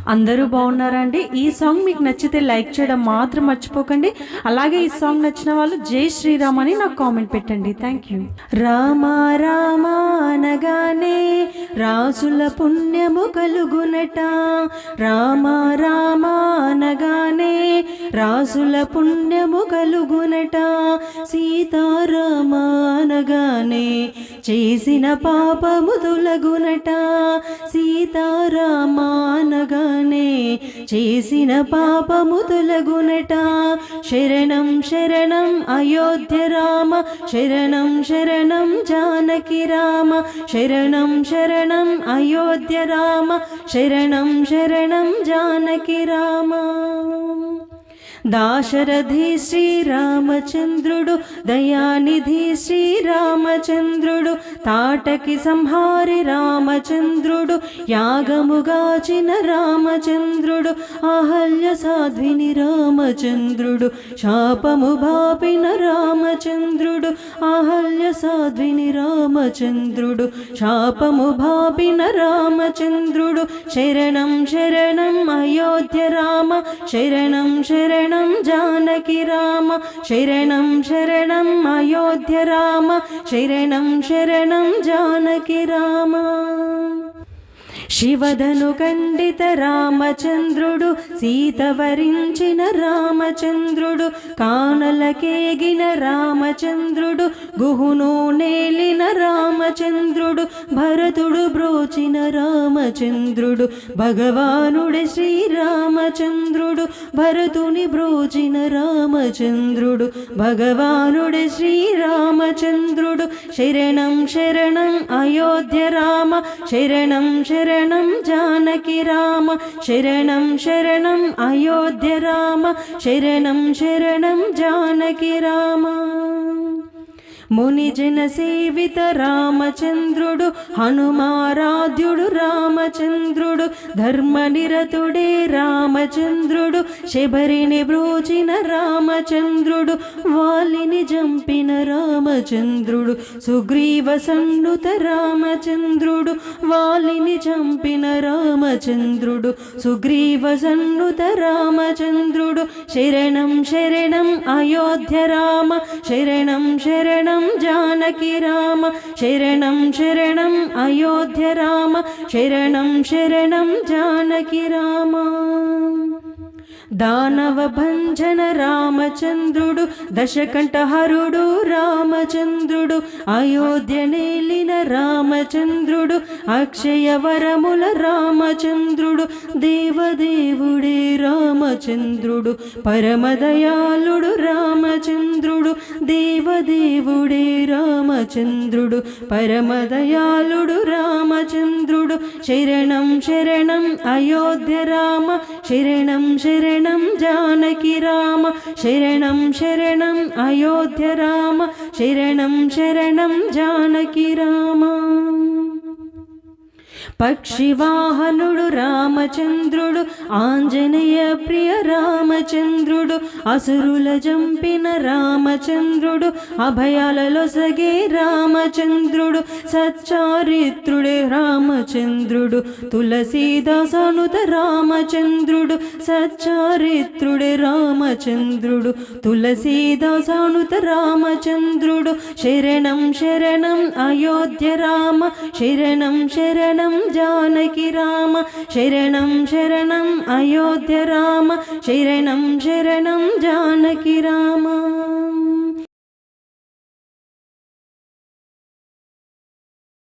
అందరూ బాగున్నారా అండి? ఈ సాంగ్ మీకు నచ్చితే లైక్ చేయడం మాత్రం మర్చిపోకండి. అలాగే ఈ సాంగ్ నచ్చిన వాళ్ళు జై శ్రీరామ్ అని నాకు కామెంట్ పెట్టండి. Thank you. రామ రామ అనగానే రాసుల పుణ్యము కలుగునట. రామ రామ అనగానే రాసుల పుణ్యము కలుగునట. సీతారామ అనగానే చేసిన పాపము తొలగునట. సీతారామ అనగానే చేసిన పాపము తొలగునట. శరణం శరణం అయోధ్య రామ, శరణం శరణం జానకి రామ, శరణం శరణం అయోధ్య రామ, శరణం శరణం జానకి రామ. దాశరథి శ్రీరామచంద్రుడు, దయానిధి శ్రీరామచంద్రుడు, తాటకి సంహారి రామచంద్రుడు, యాగముగాచిన రామచంద్రుడు, అహల్య సాధ్విని రామచంద్రుడు, శాపము బాపిన రామచంద్రుడు, అహల్య సాధ్విని రామచంద్రుడు, శాపము బాపిన రామచంద్రుడు. శరణం శరణం అయోధ్య రామ, శరణం శరణం జానకి రామ, శరణం శరణం అయోధ్య రామ, శరణం శరణం జానకి రామ. శివధను ఖండిత రామచంద్రుడు, సీత వరించిన రామచంద్రుడు, కానలకేగిన రామచంద్రుడు, గుహును నేలిన రామచంద్రుడు, భరతుడు బ్రోచిన రామచంద్రుడు, భగవానుడే శ్రీరామచంద్రుడు, భరతుని బ్రోచిన రామచంద్రుడు, భగవానుడే శ్రీరామచంద్రుడు. శరణం శరణం అయోధ్య రామ, శరణం శరణం జానకి రామ, శరణం శరణం అయోధ్య రామ, శరణం శరణం జానకి రామ. మునిజన సేవిత రామచంద్రుడు, హనుమారాధ్యుడు రామచంద్రుడు, ధర్మనిరతుడే రామచంద్రుడు, శబరిని బ్రోచిన రామచంద్రుడు, వాలిని జంపిన రామచంద్రుడు, సుగ్రీవ సన్నుత రామచంద్రుడు, వాలిని చంపిన రామచంద్రుడు, సుగ్రీవ సన్నుత రామచంద్రుడు. శరణం శరణం అయోధ్య రామ, శరణం శరణం జానకి రామ, శరణం శరణం అయోధ్య రామ, శరణం శరణం జానకి రామ. దానవ భంజన రామచంద్రుడు, దశకంఠహరుడు రామచంద్రుడు, అయోధ్య నేలిన రామచంద్రుడు, అక్షయ వరముల రామచంద్రుడు, దేవదేవుడే రామచంద్రుడు, పరమదయాళుడు రామచంద్రుడు, దేవదేవుడే రామచంద్రుడు, పరమదయాళుడు రామచంద్రుడు. శరణం శరణం అయోధ్య రామ, శరణం శరణం జానకి రామ, శరణం శరణం అయోధ్య రామ, శరణం శరణం జానకి రామ. పక్షివాహనుడు రామచంద్రుడు, ఆంజనేయ ప్రియ రామచంద్రుడు, అసురుల జంపిన రామచంద్రుడు, అభయాలలో సగే రామచంద్రుడు, సచ్చారిత్రుడే రామచంద్రుడు, తులసీదాసనుత రామచంద్రుడు, సచ్చారిత్రుడే రామచంద్రుడు, తులసీదాసనుత రామచంద్రుడు. శరణం శరణం అయోధ్య రామ, శరణం శరణం జానకి రామ, శరణం శరణం అయోధ్య రామ, శరణం శరణం జానకి రామ.